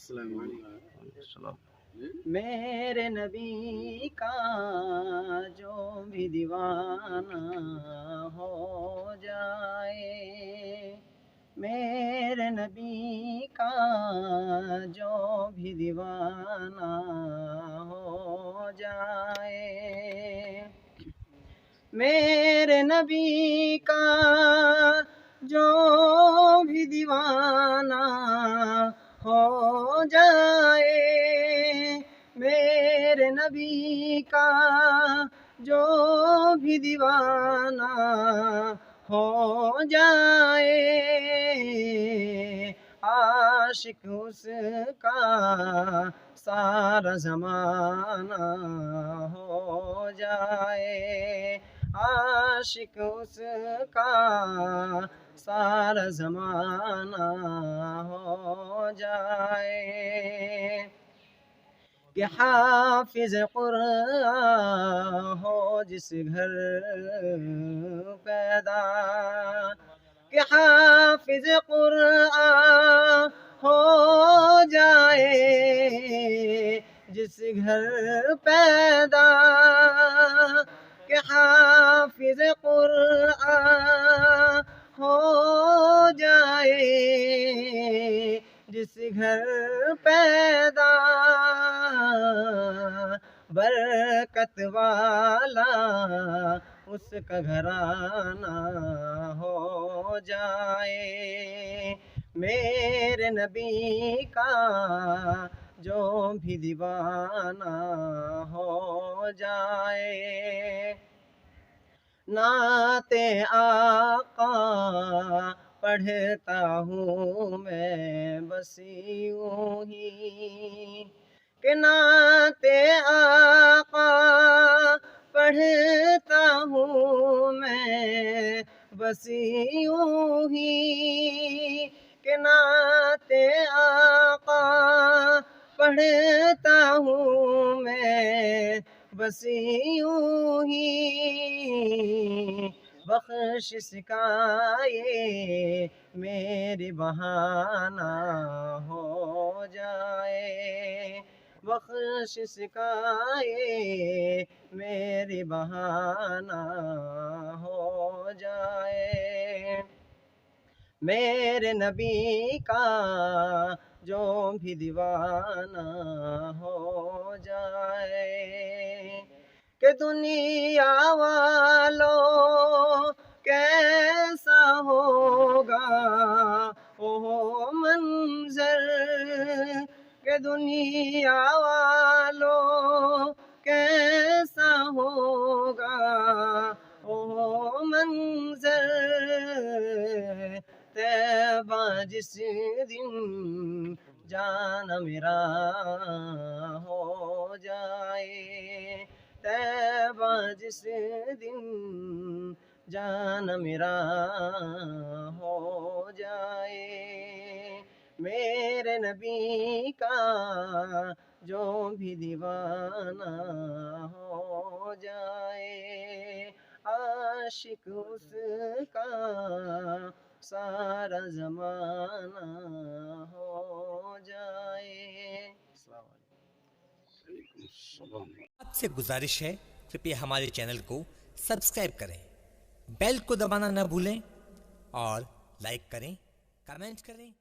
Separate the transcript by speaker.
Speaker 1: सलाम।
Speaker 2: मेरे नबी का जो भी दीवाना हो जाए, मेरे नबी का जो भी दीवाना हो जाए, मेरे नबी का जो भी दीवाना हो जाए, मेरे नबी का जो भी दीवाना हो जाए, आशिक उसका सारा ज़माना हो जाए, आशिक उसका सारा ज़माना हो जाए, कि हाफिज़ कुरान हो जिस घर पैदा, कि हाफिज़ कुरान हो जाए जिस घर पैदा, कि हाफिज़ कुरान हो जाए जिस घर पैदा, बरकत वाला उसका घराना हो जाए, मेरे नबी का जो भी दीवाना हो जाए, नाते आका पढ़ता हूँ मैं बस यूं ही, कि नाते आका पढ़ता हूँ मैं बस यूं ही, कि नाते आका पढ़ता हूँ मैं बस यूं ही, बख्शिश का ये मेरी बहाना हो जाए, बख्शिश का ये मेरी बहाना हो जाए, मेरे नबी का जो भी दीवाना हो जाए, कि दुनिया वालों कैसा होगा वो मंजर, कि दुनिया वालों कैसा होगा वो मंजर, तैबा जिस दिन जाना मेरा हो जाए, तैबा जिस दिन जाना मेरा हो जाए, मेरे नबी का जो भी दीवाना हो जाए, आशिक उसका सारा ज़माना हो जाए।
Speaker 3: आपसे गुजारिश है, कृपया हमारे चैनल को सब्सक्राइब करें, बेल को दबाना न भूलें और लाइक करें, कमेंट करें।